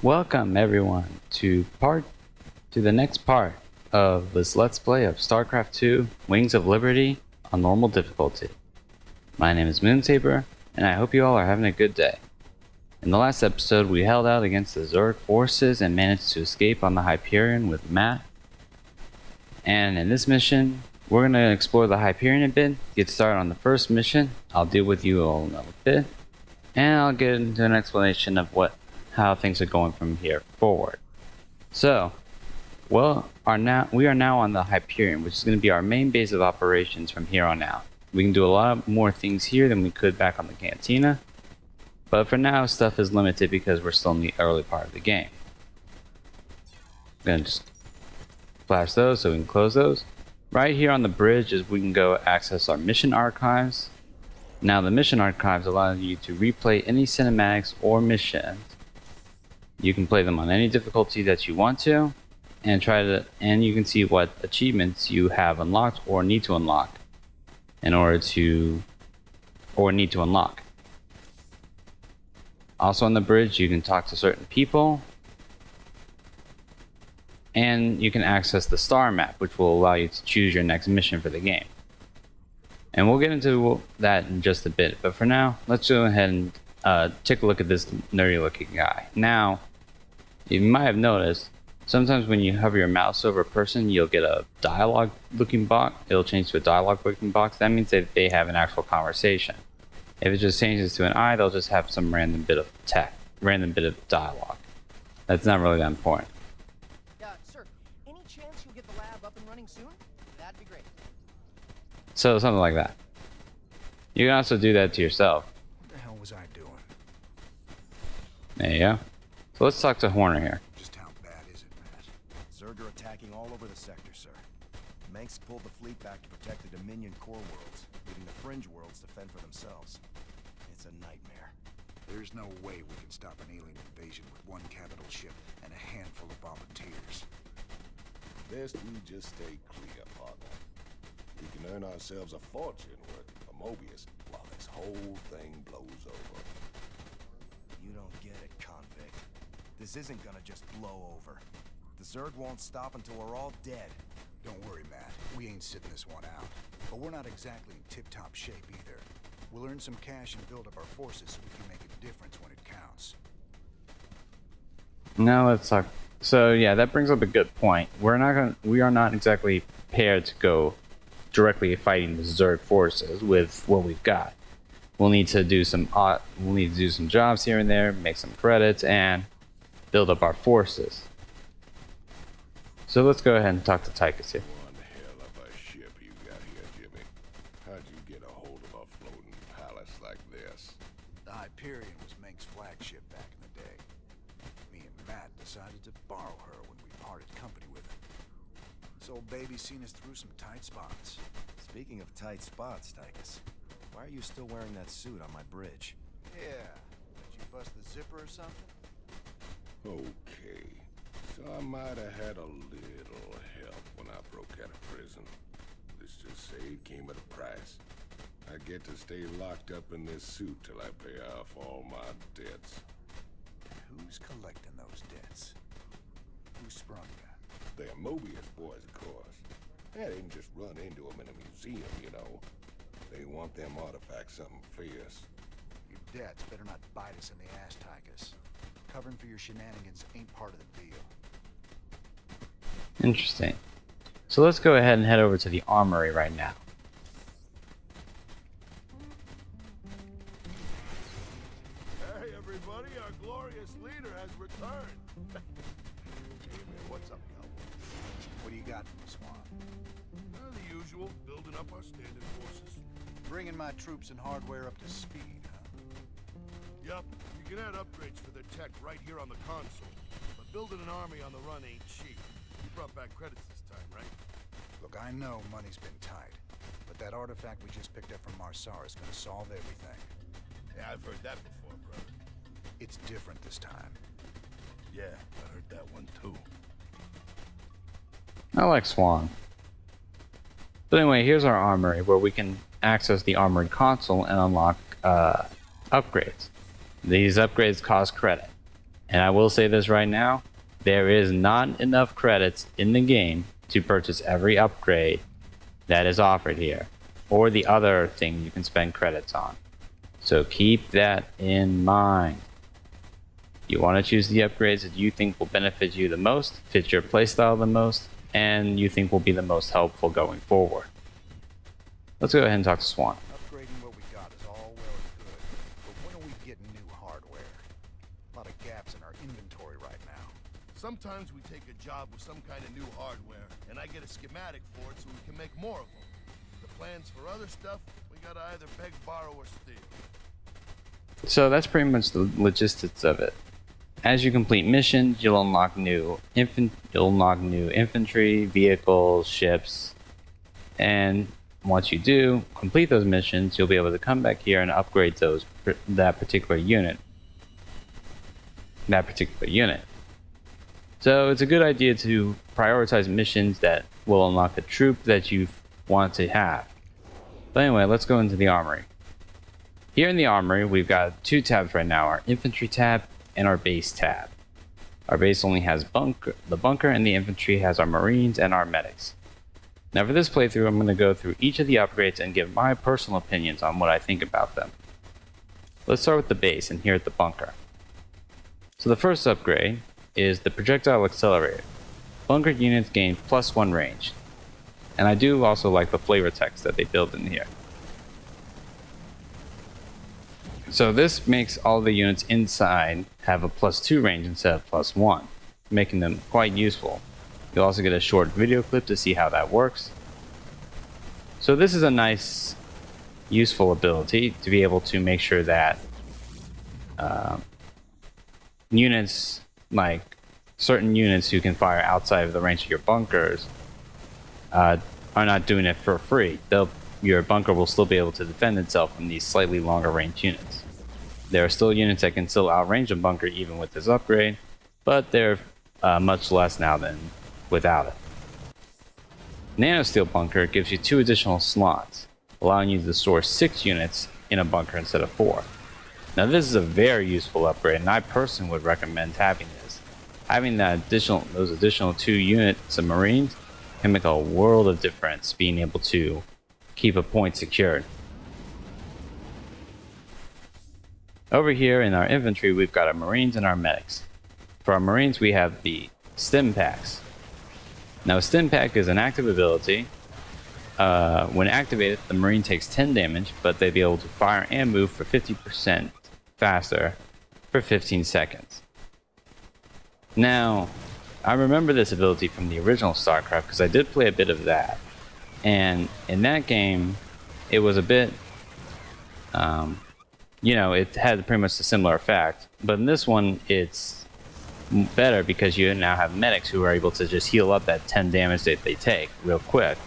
Welcome everyone to the next part of this Let's Play of Starcraft 2 Wings of Liberty on normal difficulty. My name is Moonsaber, and I hope you all are having a good day. In the last episode, we held out against the Zerg forces and managed to escape on the Hyperion with Matt. And in this mission, we're going to explore the Hyperion a bit, get started on the first mission. I'll deal with you all in a bit, and I'll get into an explanation of how things are going from here forward. So, we are now on the Hyperion, which is going to be our main base of operations from here on out. We can do a lot more things here than we could back on the Cantina, but for now stuff is limited because we're still in the early part of the game. I'm going to just flash those so we can close those. Right here on the bridge is we can go access our mission archives. Now the mission archives allow you to replay any cinematics or missions. You can play them on any difficulty that you want to, and you can see what achievements you have unlocked or need to unlock Also on the bridge you can talk to certain people, and you can access the star map, which will allow you to choose your next mission for the game. And we'll get into that in just a bit, but for now let's go ahead and take a look at this nerdy looking guy. Now, you might have noticed, sometimes when you hover your mouse over a person, you'll get a dialogue looking box. It'll change to a dialogue looking box. That means that they have an actual conversation. If it just changes to an eye, they'll just have some random bit of dialogue. That's not really that important. Sir, any chance you'll get the lab up and running soon? That'd be great. So something like that. You can also do that to yourself. What the hell was I doing? There you go. So let's talk to Horner here. Just how bad is it, Matt? Zerg are attacking all over the sector, sir. Manx pulled the fleet back to protect the Dominion core worlds, leaving the fringe worlds to fend for themselves. It's a nightmare. There's no way we can stop an alien invasion with one capital ship and a handful of volunteers. Best we just stay clear, partner. We can earn ourselves a fortune working for Mobius while this whole thing blows over. You don't get it, convict. This isn't gonna just blow over. The Zerg won't stop until we're all dead. Don't worry, Matt. We ain't sitting this one out. But we're not exactly in tip-top shape either. We'll earn some cash and build up our forces so we can make a difference when it counts. Now let's talk. So yeah, that brings up a good point. We are not exactly prepared to go directly fighting the Zerg forces with what we've got. We'll need to do some jobs here and there, make some credits, and build up our forces. So let's go ahead and talk to Tychus here. One hell of a ship you got here, Jimmy. How'd you get a hold of a floating palace like this? The Hyperion was Meng's flagship back in the day. Me and Matt decided to borrow her when we parted company with him. This old baby's seen us through some tight spots. Speaking of tight spots, Tychus, why are you still wearing that suit on my bridge? Yeah. Did you bust the zipper or something? Okay. So I might have had a little help when I broke out of prison. Let's just say it came at a price. I get to stay locked up in this suit till I pay off all my debts. Who's collecting those debts? Who sprung that? They're Mobius boys, of course. I didn't just run into them in a museum, you know. They want them artifacts something fierce. Your debts better not bite us in the ass, Tychus. Covering for your shenanigans ain't part of the deal. Interesting. So let's go ahead and head over to the armory right now. Hey, everybody, our glorious leader has returned. Hey, man, what's up, cowboy? What do you got for me, Swan? The usual, building up our standard forces. Bringing my troops and hardware up to speed, huh? Yup, you can add upgrades for their tech right here on the console. But building an army on the run ain't cheap. You brought back credits this time, right? Look, I know money's been tight, but that artifact we just picked up from Marsar is gonna solve everything. Yeah, I've heard that before, brother. It's different this time. Yeah, I heard that one too. I like Swan. But anyway, here's our armory where we can access the armored console and unlock upgrades. These upgrades cost credit. And I will say this right now, there is not enough credits in the game to purchase every upgrade that is offered here, or the other thing you can spend credits on. So keep that in mind. You want to choose the upgrades that you think will benefit you the most, fit your playstyle the most, and you think will be the most helpful going forward. Let's go ahead and talk to Swan. Upgrading what we got is all well and good, but when are we getting new hardware? A lot of gaps in our inventory right now. Sometimes we take a job with some kind of new hardware, and I get a schematic for it so we can make more of them. The plans for other stuff, we gotta either beg, borrow, or steal. So that's pretty much the logistics of it. As you complete missions, you'll unlock new infantry, vehicles, ships, and once you do complete those missions, you'll be able to come back here and upgrade that particular unit. So it's a good idea to prioritize missions that will unlock the troop that you want to have. But anyway, let's go into the armory. Here in the armory, we've got two tabs right now, our infantry tab and our base tab. Our base only has the bunker, and the infantry has our marines and our medics. Now for this playthrough, I'm going to go through each of the upgrades and give my personal opinions on what I think about them. Let's start with the base and here at the bunker. So the first upgrade is the projectile accelerator. Bunkered units gain +1 range. And I do also like the flavor text that they built in here. So this makes all the units inside have a +2 range instead of +1, making them quite useful. You'll also get a short video clip to see how that works. So this is a nice, useful ability to be able to make sure that units, like certain units who can fire outside of the range of your bunkers, are not doing it for free. Your bunker will still be able to defend itself from these slightly longer range units. There are still units that can still outrange a bunker even with this upgrade, but they're much less now than without it. Nanosteel bunker gives you 2 additional slots, allowing you to store 6 units in a bunker instead of 4. Now this is a very useful upgrade, and I personally would recommend having this. Having those additional 2 units of marines can make a world of difference being able to keep a point secured. Over here in our infantry, we've got our marines and our medics. For our marines, we have the stim packs. Now a stim pack is an active ability. When activated, the marine takes 10 damage, but they'll be able to fire and move for 50% faster for 15 seconds. Now, I remember this ability from the original Starcraft because I did play a bit of that. And in that game, it was a bit, it had pretty much a similar effect. But in this one, it's better because you now have medics who are able to just heal up that 10 damage that they take real quick,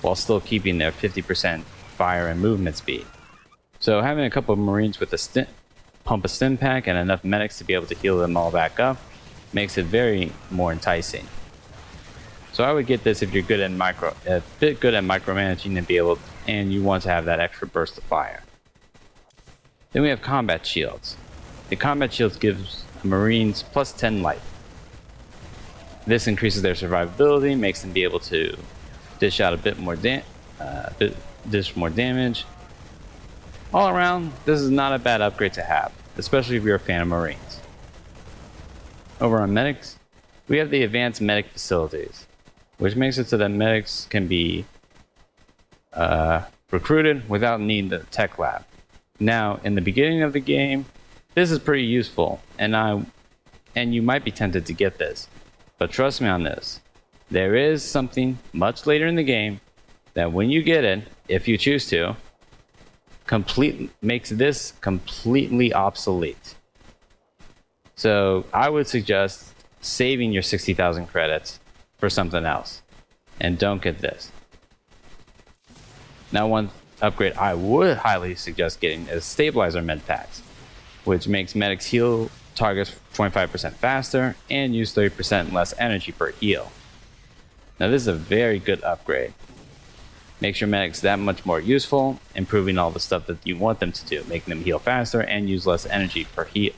while still keeping their 50% fire and movement speed. So having a couple of marines with a pump a stim pack and enough medics to be able to heal them all back up makes it very more enticing. So I would get this if you're good at micromanaging and you want to have that extra burst of fire. Then we have combat shields. The combat shields gives marines +10 life. This increases their survivability, makes them be able to dish out a bit more damage. All around, this is not a bad upgrade to have, especially if you're a fan of marines. Over on medics, we have the advanced medic facilities, which makes it so that medics can be recruited without needing the tech lab. Now, in the beginning of the game, this is pretty useful, and you might be tempted to get this, but trust me on this. There is something much later in the game that when you get it, if you choose to, makes this completely obsolete. So I would suggest saving your 60,000 credits for something else, and don't get this. Now, one upgrade I would highly suggest getting is stabilizer med packs, which makes medics heal targets 25% faster and use 30% less energy per heal. Now this is a very good upgrade. Makes your medics that much more useful, improving all the stuff that you want them to do, making them heal faster and use less energy per heal.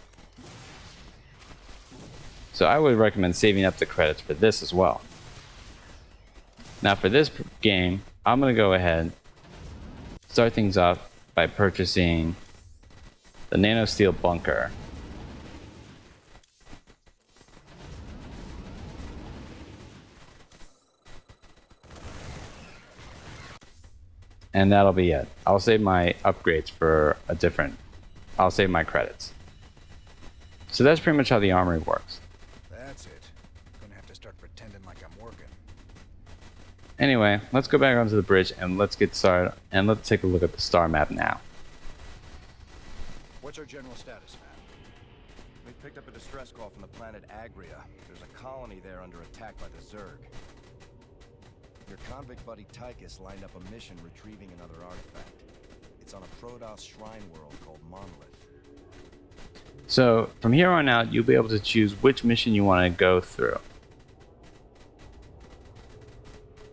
So I would recommend saving up the credits for this as well. Now for this game, I'm going to go ahead, start things off by purchasing the nano steel bunker. And that'll be it. I'll save my upgrades for a different, I'll save my credits. So that's pretty much how the armory works. That's it. Gonna have to start pretending like I'm working. Anyway, let's go back onto the bridge and let's get started, and let's take a look at the star map now. What's our general status, man? We picked up a distress call from the planet Agria. There's a colony there under attack by the Zerg. Your convict buddy Tychus lined up a mission retrieving another artifact. It's on a Protoss shrine world called Monolith. So from here on out, you'll be able to choose which mission you want to go through.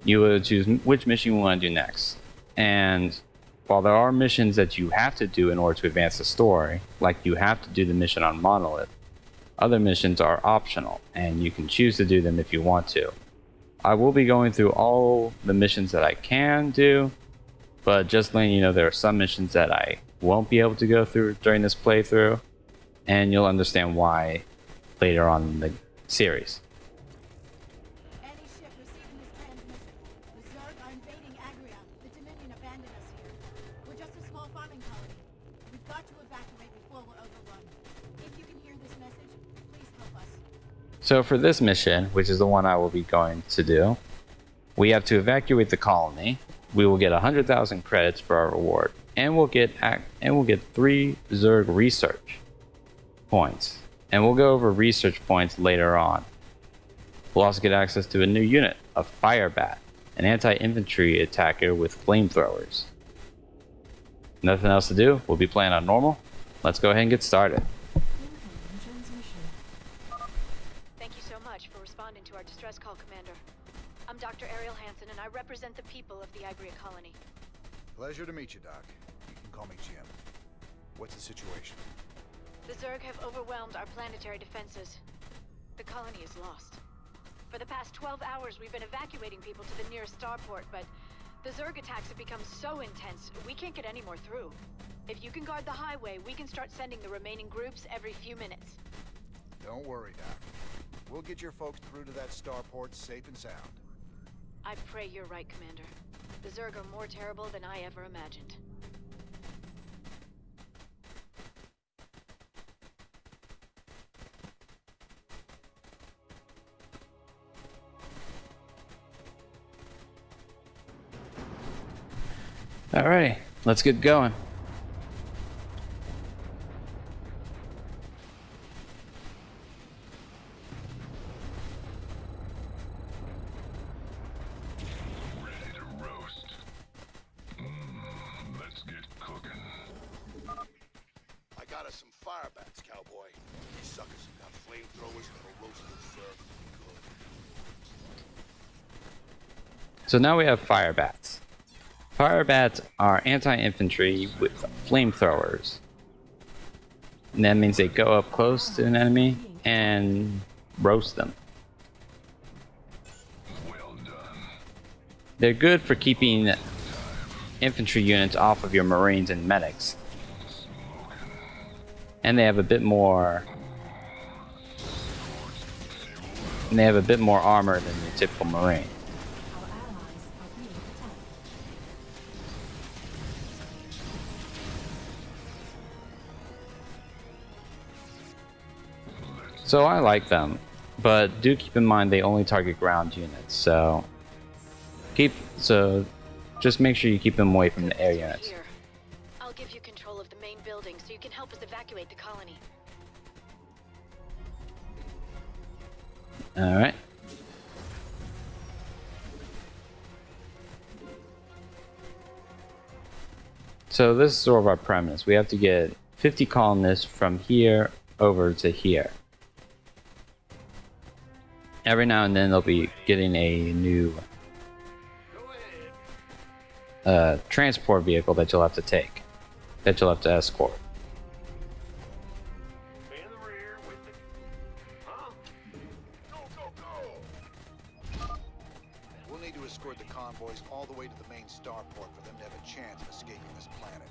You will choose which mission you want to do next. And while there are missions that you have to do in order to advance the story, like you have to do the mission on Monolith, other missions are optional, and you can choose to do them if you want to. I will be going through all the missions that I can do, but just letting you know there are some missions that I won't be able to go through during this playthrough, and you'll understand why later on in the series. Any ship receiving this transmission. The Zerg are invading Agria. The Dominion abandoned us here. We're just a small farming colony. We've got to evacuate before we're overrun. If you can hear this message, please help us. So for this mission, which is the one I will be going to do, we have to evacuate the colony. We will get 100,000 credits for our reward, and we'll get 3 Zerg research points. And we'll go over research points later on. We'll also get access to a new unit, a Firebat, an anti-infantry attacker with flamethrowers. Nothing else to do. We'll be playing on normal. Let's go ahead and get started. Thank you so much for responding to our distress call, Commander. I'm Dr. Ariel Hansen, and I represent the people of the Agria colony. Pleasure to meet you, Doc. You can call me Jim. What's the situation? The Zerg have overwhelmed our planetary defenses. The colony is lost. For the past 12 hours, we've been evacuating people to the nearest starport, but the Zerg attacks have become so intense, we can't get any more through. If you can guard the highway, we can start sending the remaining groups every few minutes. Don't worry, Doc. We'll get your folks through to that starport safe and sound. I pray you're right, Commander. The Zerg are more terrible than I ever imagined. Alrighty, let's get going. Ready to roast. Let's get cooking. I got us some firebats, cowboy. These suckers have got flamethrowers that'll roast the Zerg good. So now we have Firebats. Firebats are anti-infantry with flamethrowers. And that means they go up close to an enemy and roast them. Well done. They're good for keeping infantry units off of your marines and medics. And they have a bit more armor than your typical marine. So I like them, but do keep in mind they only target ground units, so just make sure you keep them away from the air units. Here. I'll give you control of the main building so you can help us evacuate the colony. Alright. So this is sort of our premise. We have to get 50 colonists from here over to here. Every now and then they'll be getting a new transport vehicle that you'll have to take, that you'll have to escort. need to escort the convoys all the way to the main starport for them to have a chance of escaping this planet.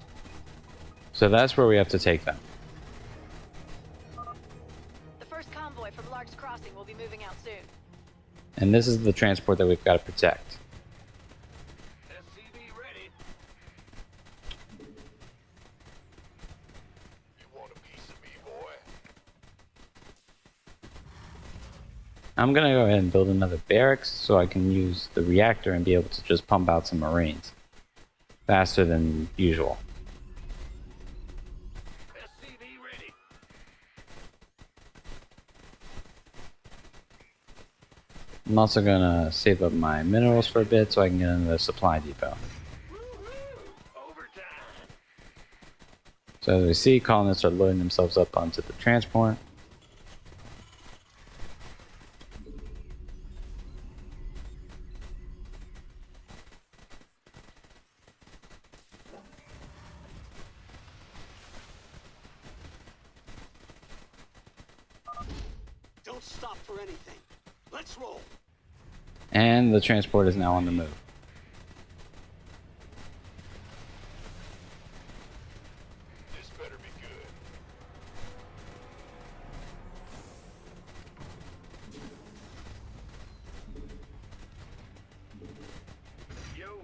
So that's where we have to take them. The first convoy from Lark's Crossing will be moving out soon. And this is the transport that we've got to protect. SCV ready. You want a piece of me, boy? I'm gonna go ahead and build another barracks so I can use the reactor and be able to just pump out some Marines faster than usual. SCV ready. I'm also gonna save up my minerals for a bit so I can get into the supply depot. Overtime. So as we see, colonists are loading themselves up onto the transport. Don't stop for anything. Let's roll. And the transport is now on the move. This better be good. Yo.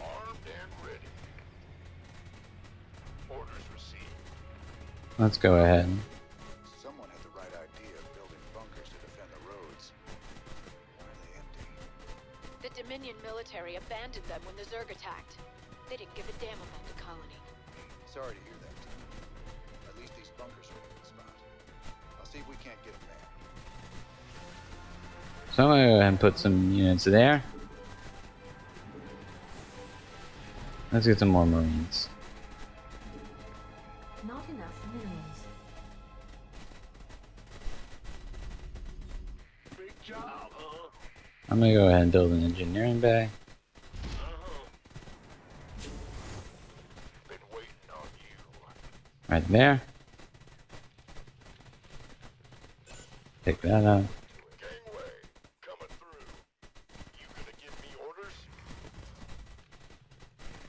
Armed and ready. Orders received. Let's go ahead. Someone had the right idea of building bunkers to defend the roads. Why are they empty? The Dominion military abandoned them when the Zerg attacked. They didn't give a damn about the colony. Sorry to hear that, Tom. At least these bunkers are in the spot. I'll see if we can't get them there. So I'm gonna go ahead and put some units there. Let's get some more Marines. Not enough minerals. Big job, huh? I'm gonna go ahead and build an engineering bay. Been waiting on you. Right there. Pick that up. Gangway, coming through. You gonna give me orders?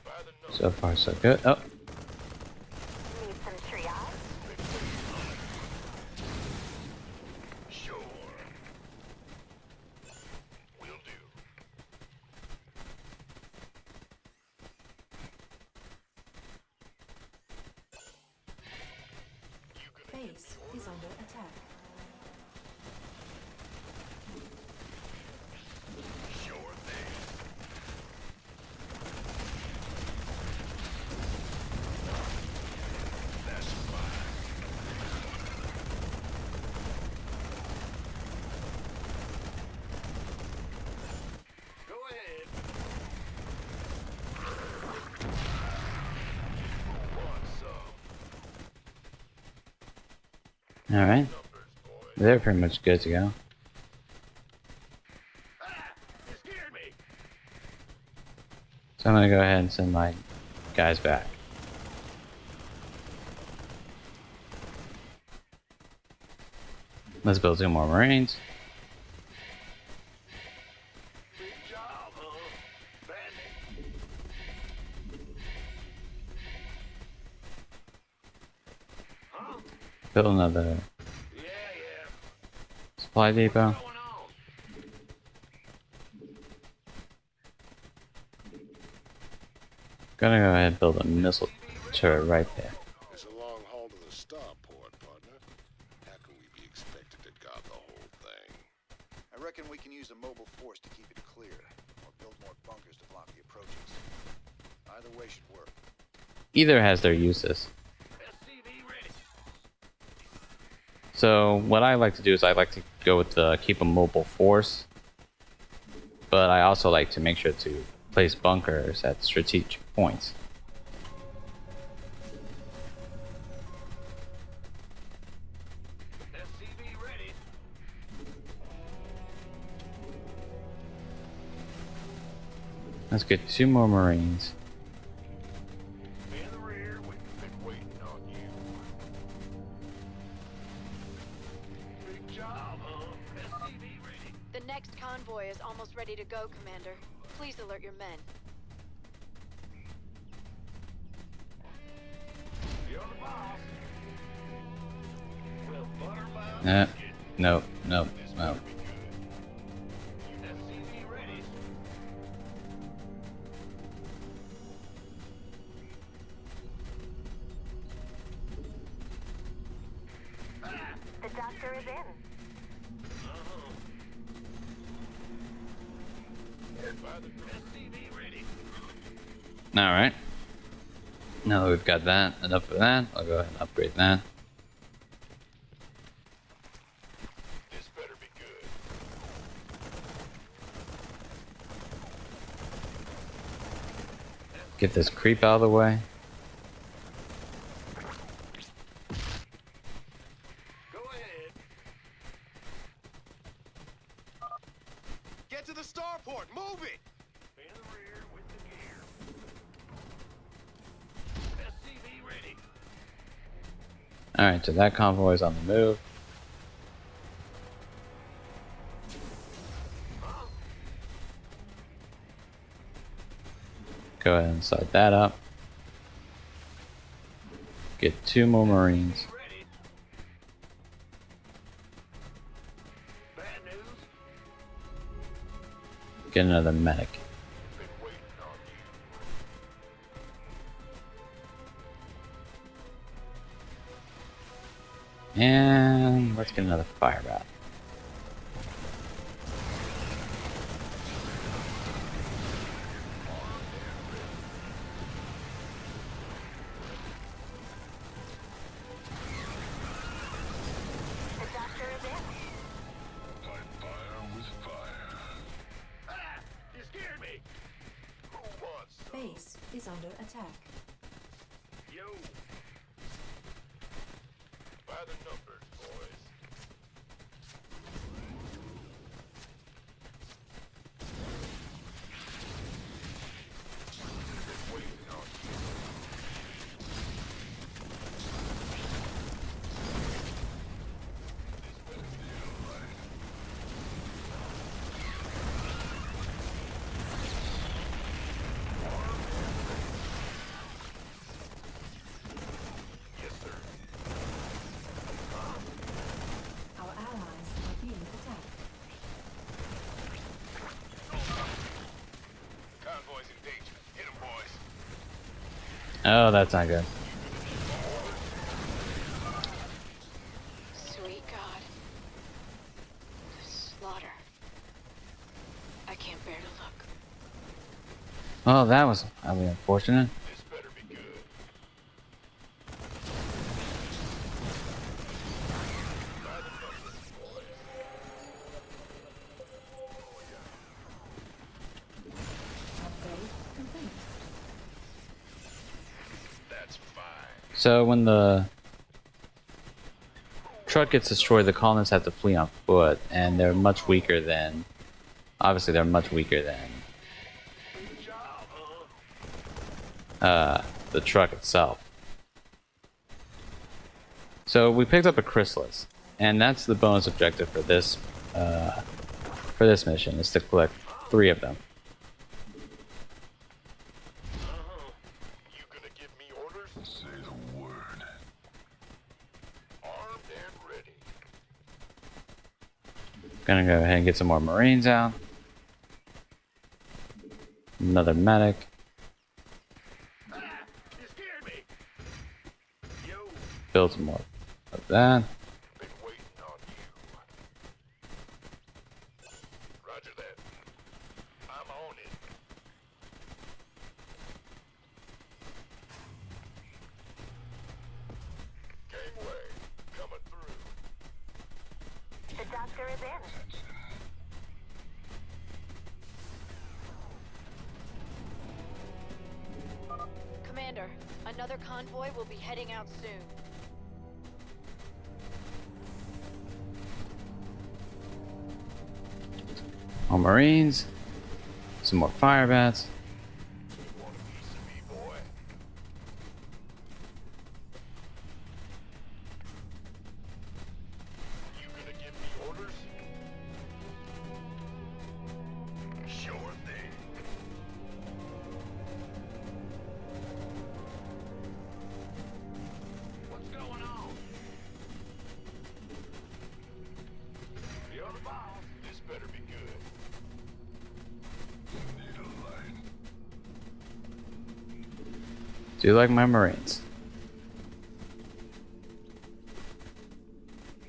By the number. So far, so good. Oh, Need some triage? Sure. Will do. You gonna Base is under attack. sure thing. That's fine. Go ahead. Want some all right. numbers, boy. They're pretty much good to go. Ah! You scared me. So I'm gonna go ahead and send my guys back. Let's build 2 more Marines. Big job, huh? Bandit. Huh? Build another Yeah. supply depot. What's going on? Gonna go ahead and build a missile turret right there. It's a long haul to the starport, partner. How can we be expected to guard the whole thing? I reckon we can use a mobile force to keep it clear, or build more bunkers to block the approaches. Either way should work. Either has their uses. SCV ready. So what I like to do is I like to go with the keep a mobile force, but I also like to make sure to place bunkers at strategic points. SCV ready. Let's get 2 more Marines. In the rear, we've been waiting on you. Big job, huh? SCV ready. The next convoy is almost ready to go, Commander. Please alert your men. No, no, no. The doctor is in. Alright. Now that we've got that, enough of that, I'll go ahead and upgrade that. This better be good. Get this creep out of the way. Go ahead. Get to the starport. Move it. In the rear with the gear. SCV ready. Alright, so that convoy is on the move. Go ahead and start that up. Get 2 more Marines. Ready. Bad news. Get another medic. Been waiting on you. And let's get another fire bat. The doctor is in. Fight fire with fire. Ah! You scared me. Who wants some? Base is under attack. Yo. By the numbers, boys. Been waiting on you. This better be alright. Yes, sir. Our allies are being attacked. Convoy's in danger. Hit 'em, boys. Oh, that's not good. Sweet God. The slaughter. I can't bear to look. Well, that was highly unfortunate. This better be good. By the numbers, boys. Upgrade complete. That's fine. So when the truck gets destroyed, the colonists have to flee on foot, and they're much weaker than... Obviously, they're much weaker than Good job, huh? the truck itself. So we picked up a chrysalis, and that's the bonus objective for this mission, is to collect 3 of them. You gonna give me orders? Say the word. Armed and ready. Gonna go ahead and get some more Marines out. Another medic. Ah! You scared me. Yo, Build some more of that. been waiting on you. Roger that. I'm on it. Gangway, coming through. The doctor is in. Commander, another convoy will be heading out soon. More Marines. Some more fire bats. You want a piece of me, boy? You gonna give me orders? Do like my Marines.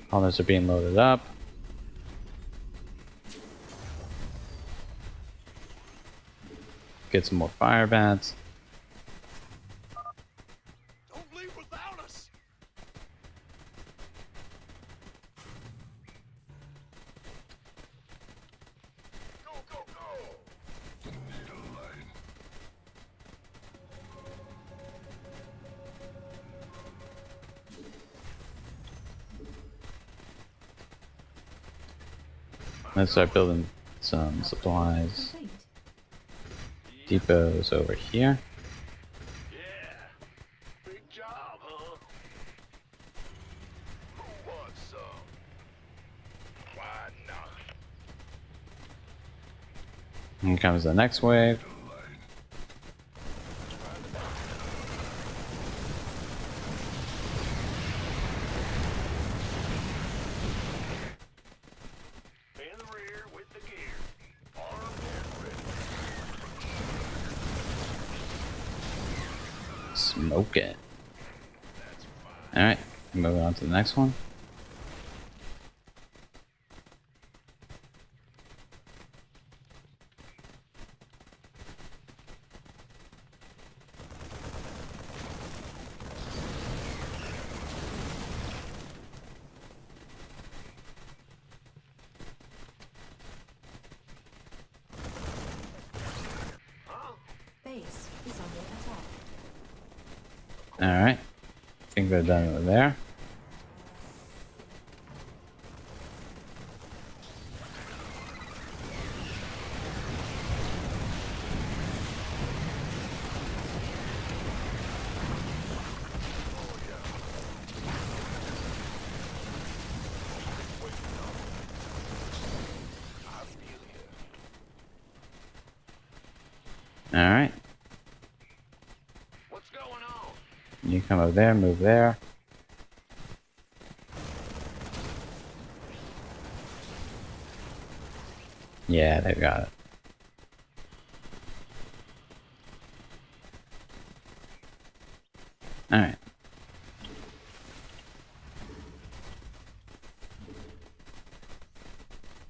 Colonists are being loaded up. Get some more fire bats. Don't leave without us! Go, go, go! Let's start building some supplies. Depots over here. Yeah. Big job, huh? Who wants some? Why not? Here comes the next wave. In the rear with the gear. Armed and ready. Smoke it. Alright, moving on to the next one. Base is under attack. Alright. I think they're done over there. Alright. What's going on? You come over there, move there. Yeah, they got it. Alright.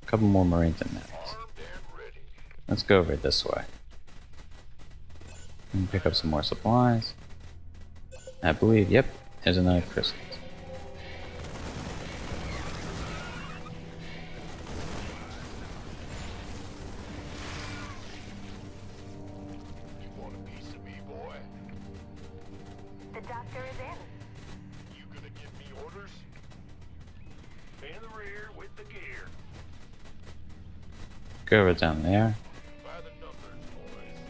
Couple more Marines in there. Armed and ready. Let's go over this way. And pick up some more supplies. I believe, yep, there's another crystal. You want a piece of me, boy? The doctor is in. You gonna give me orders? In the rear with the gear. Go over down there. By the numbers, boys.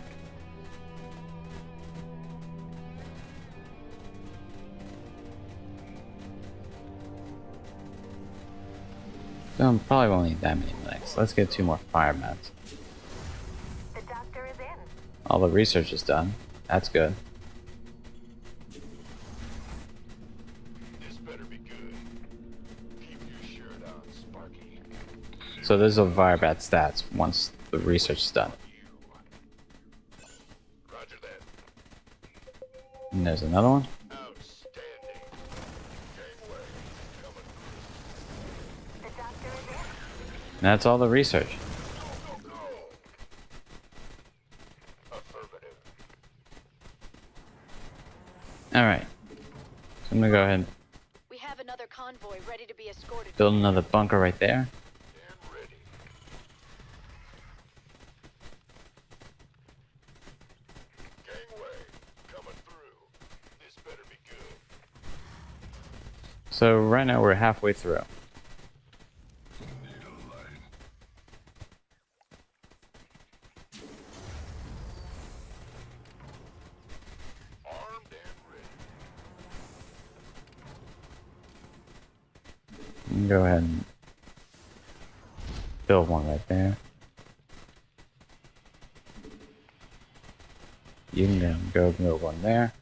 Probably won't need that many legs. Let's get 2 more fire mats. The doctor is in. All the research is done. That's good. This better be good. Keep your shirt on, Sparky. So there's a fire bat stats once the research is done. You. Roger that. And there's another one. Outstanding. Gangway coming through. The doctor is in. And that's all the research. Go, go, go! Affirmative. Alright. So I'm gonna go ahead and We have another convoy ready to be escorted. build another bunker right there. And ready. Gangway coming through. This better be good. So right now we're halfway through. Armed and ready. You can go ahead and build one right there. You can go build one there.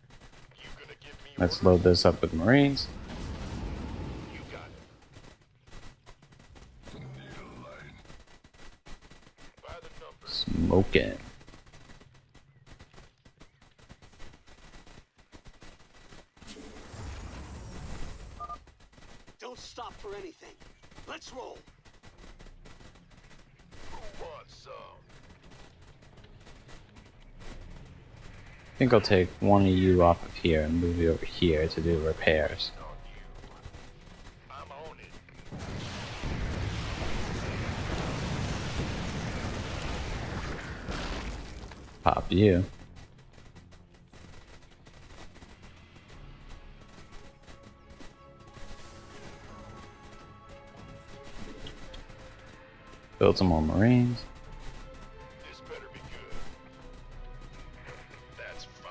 You gonna give me Let's orders? load this up with Marines. You got it. By the numbers. Smoke it. Don't stop for anything. Let's roll. Who wants some? I think I'll take one of you off of here and move you over here to do repairs. I'm on it. Pop you. Build some more Marines. This better be good. That's fine.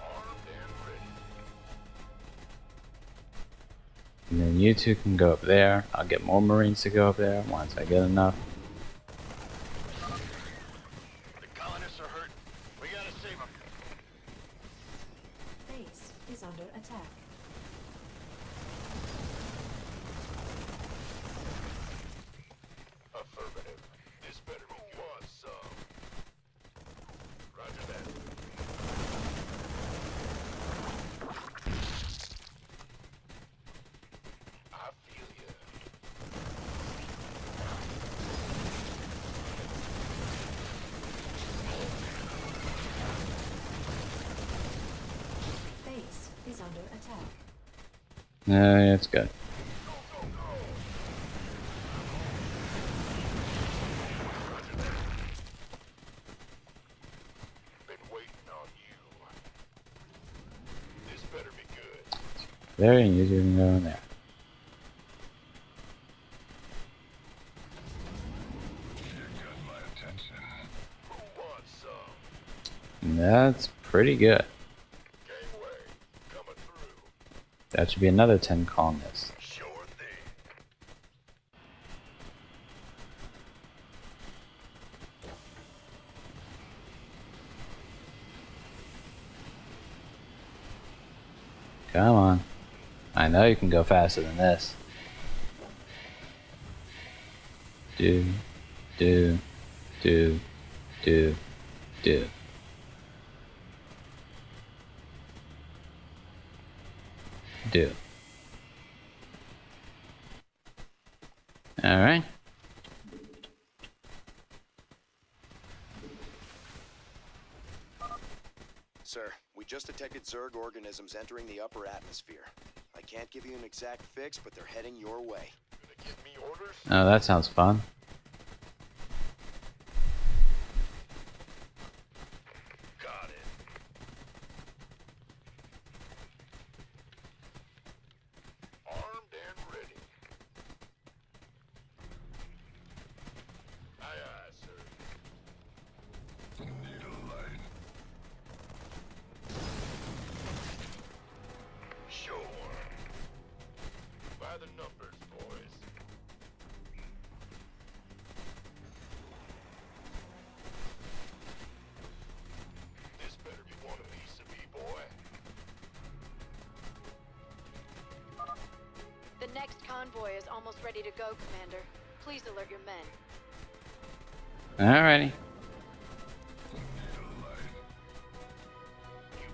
Armed and ready. And then you two can go up there. I'll get more Marines to go up there once I get enough. The colonists are hurt. We gotta save them. Base is under attack. Affirmative. This better be good. Want some? Roger that. I feel ya. Base is under attack. Yeah, it's good. Been waiting on you. This better be good. There, and you two can go in there. Who wants some? And that's pretty good. Gangway. Coming through. That should be another 10 colonists. Sure thing. Come on. I know you can go faster than this. Do, do, do, do, do. Do. Alright. Sir, we just detected Zerg organisms entering the upper atmosphere. I can't give you an exact fix, but they're heading your way. Gonna give me orders? Oh, that sounds fun. Got it. Armed and ready. Aye, aye, sir. Need a light. Sure. By the numbers, boys. This better be one piece of me, boy. The next convoy is almost ready to go, Commander. Please alert your men. Alrighty. You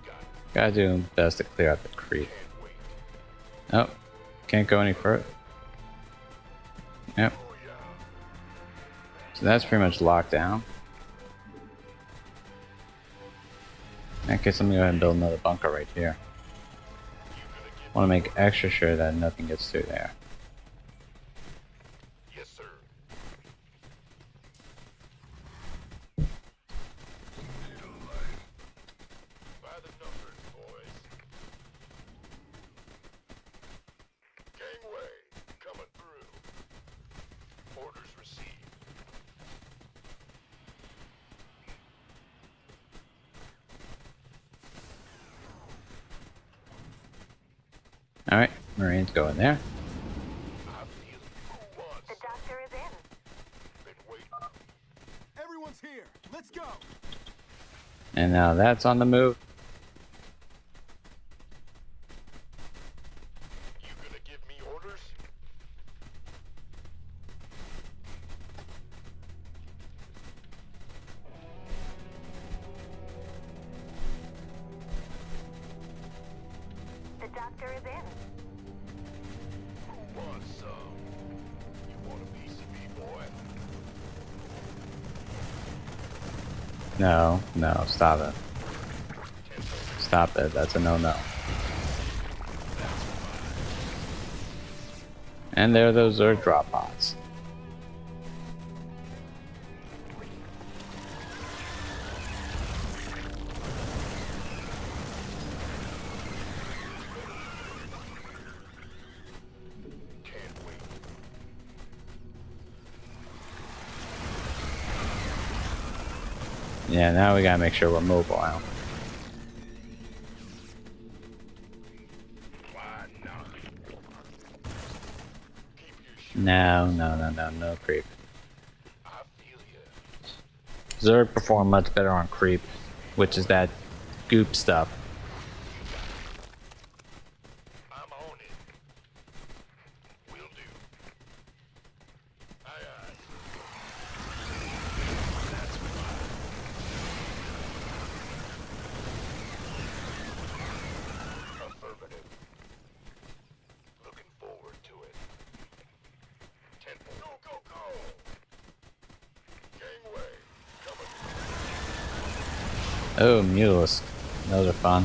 got it. Gotta do my best to clear out the creep. Can't wait. Nope. Can't go any further. Yep. Oh, yeah. So that's pretty much locked down. In that case, I'm gonna go ahead and build another bunker right here. You gonna get Want to make extra sure that nothing gets through there. Yes, sir. By the numbers, boys. Gangway, coming through. Orders received. Alright, Marines go in there. I feel it. Who wants? The doctor is in. Been waiting. Everyone's here. Let's go. And now that's on the move. Master is in. Who wants some? You want a piece of me, boy? No, no, stop it. Stop it, that's a no-no. And there are those Zerg drop pods. Yeah, now we gotta make sure we're mobile now. No creep. Zerg perform much better on creep, which is that goop stuff. I'm on it. Will do. Aye, aye. That's fine. Affirmative. Looking forward to it. Go, go, go! Gangway, coming. Oh, mules. Those are fun.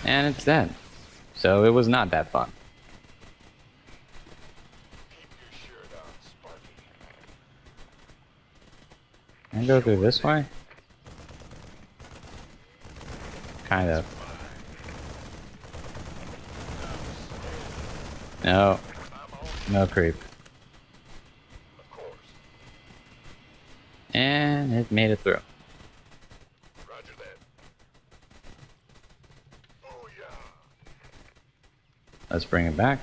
And it's dead. So it was not that fun. Keep your shirt on, Sparky. Can I go through this way? Kind of. No. No creep. Of course. And it made it through. Roger that. Oh, yeah. Let's bring it back.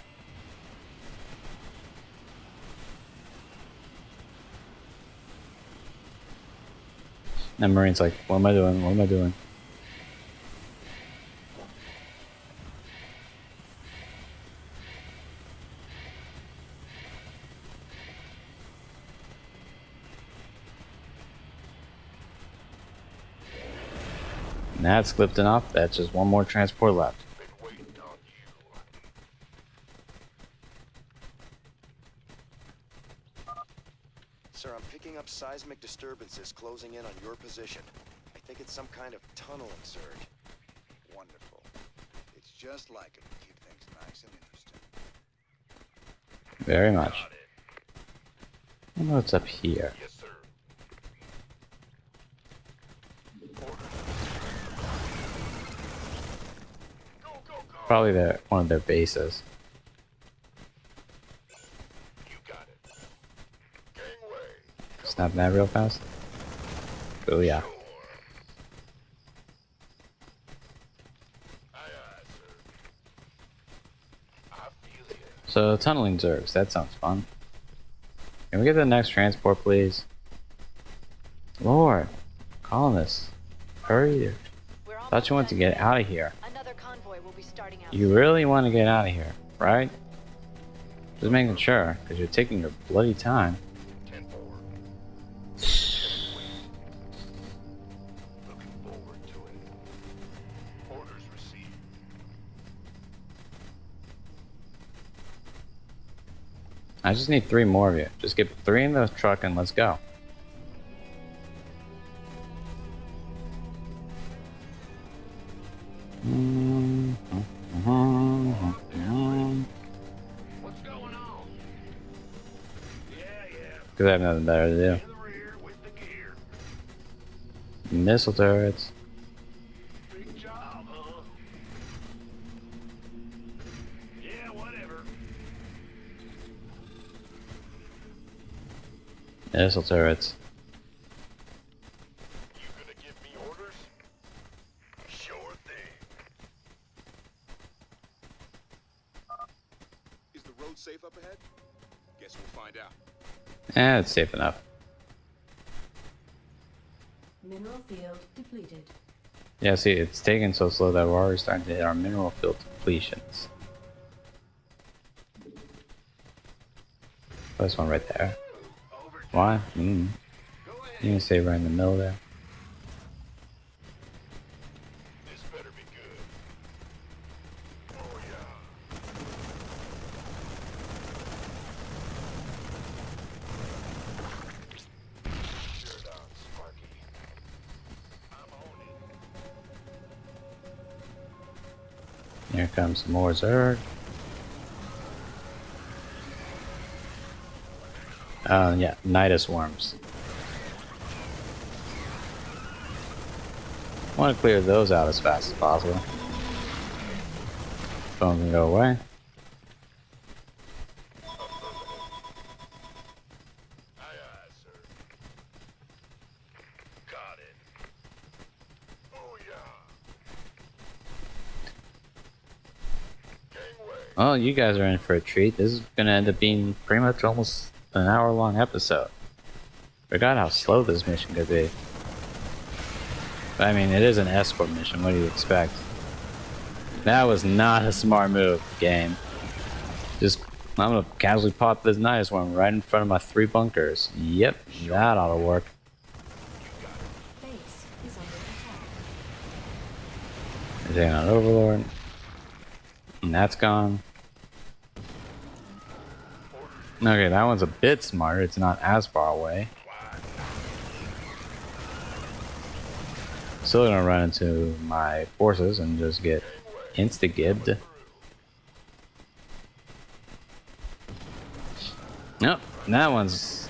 And Marine's like, what am I doing? What am I doing? And that's clipped enough. That's just one more transport left. Been waiting on you. Sir, I'm picking up seismic disturbances closing in on your position. I think it's some kind of tunneling surge. Wonderful. It's just like it to keep things nice and interesting. Very much. I wonder what's up here. Yes, sir. Go, go, go! Probably one of their bases. You got it. Gangway. Snap that real fast. Oh yeah. Sure. Aye, aye, sir. I feel you. So tunneling Zergs, that sounds fun. Can we get the next transport, please? Lord, colonists, hurry! We're almost Thought you wanted to done. get out of here. Another convoy will be starting out. You really want to get out of here, right? Just making sure, because you're taking your bloody time. 10-4. Looking forward to it. Orders received. I just need 3 more of you. Just get 3 in the truck and let's go. What's going on? Yeah. Because I have nothing better to do. In the rear with the gear. Missile turrets. Big job, huh? Yeah, whatever. Missile turrets. You gonna give me orders? Sure thing. Is the road safe up ahead? Guess we'll find out. It's safe enough. Mineral field depleted. Yeah, see, it's taking so slow that we're already starting to hit our mineral field depletions. This one right there. Why? You can stay right in the middle there. This better be good. Oh, Here comes some more Zerg. Yeah, Nidus worms. I want to clear those out as fast as possible. Phone can go away. Aye, aye, sir. Got it. Booyah! Gangway! Well, you guys are in for a treat. This is gonna end up being pretty much almost an hour-long episode. Forgot how slow this mission could be. But, I mean, it is an escort mission. What do you expect? That was not a smart move, game. Just, I'm gonna casually pop this Nidus one right in front of my 3 bunkers. Yep, that ought to work. Base is under attack. They're taking out Overlord. And that's gone. Okay, that one's a bit smarter. It's not as far away. Still gonna run into my forces and just get insta-gibbed. Nope, that one's...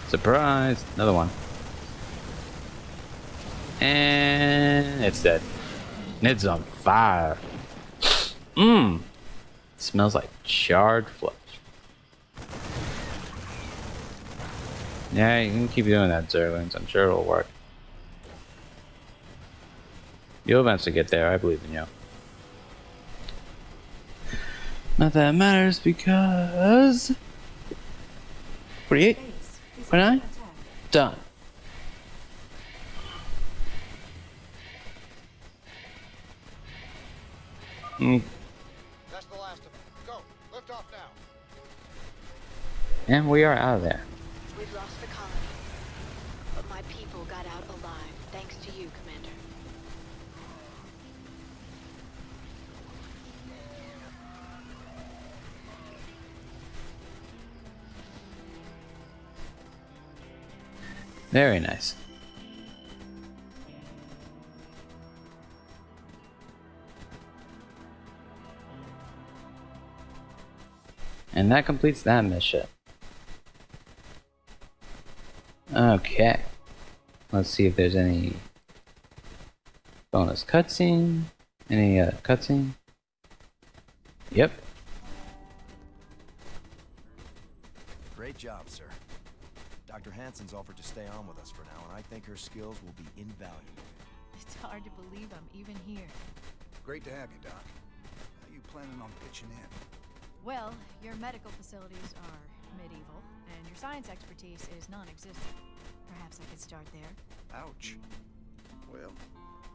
Surprise! Another one. And it's dead. It's on fire. Mmm. Smells like charred flesh. Yeah, you can keep doing that, Zerglings. I'm sure it'll work. You'll eventually get there. I believe in you. Not that it matters because... 48? 49? Done. That's the last of them. Go. Lift off now. And we are out of there. We've lost the colony. But my people got out alive, thanks to you, Commander. Very nice. And that completes that mission. Okay. Let's see if there's any bonus cutscene. Any cutscene? Yep. Great job, sir. Dr. Hansen's offered to stay on with us for now, and I think her skills will be invaluable. It's hard to believe I'm even here. Great to have you, Doc. How you planning on pitching in? Well, your medical facilities are medieval, and your science expertise is non-existent. Perhaps I could start there. Ouch. Well,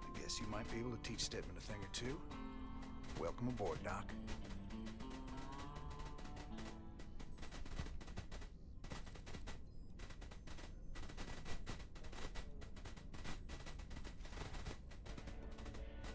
I guess you might be able to teach Stedman a thing or two. Welcome aboard, Doc.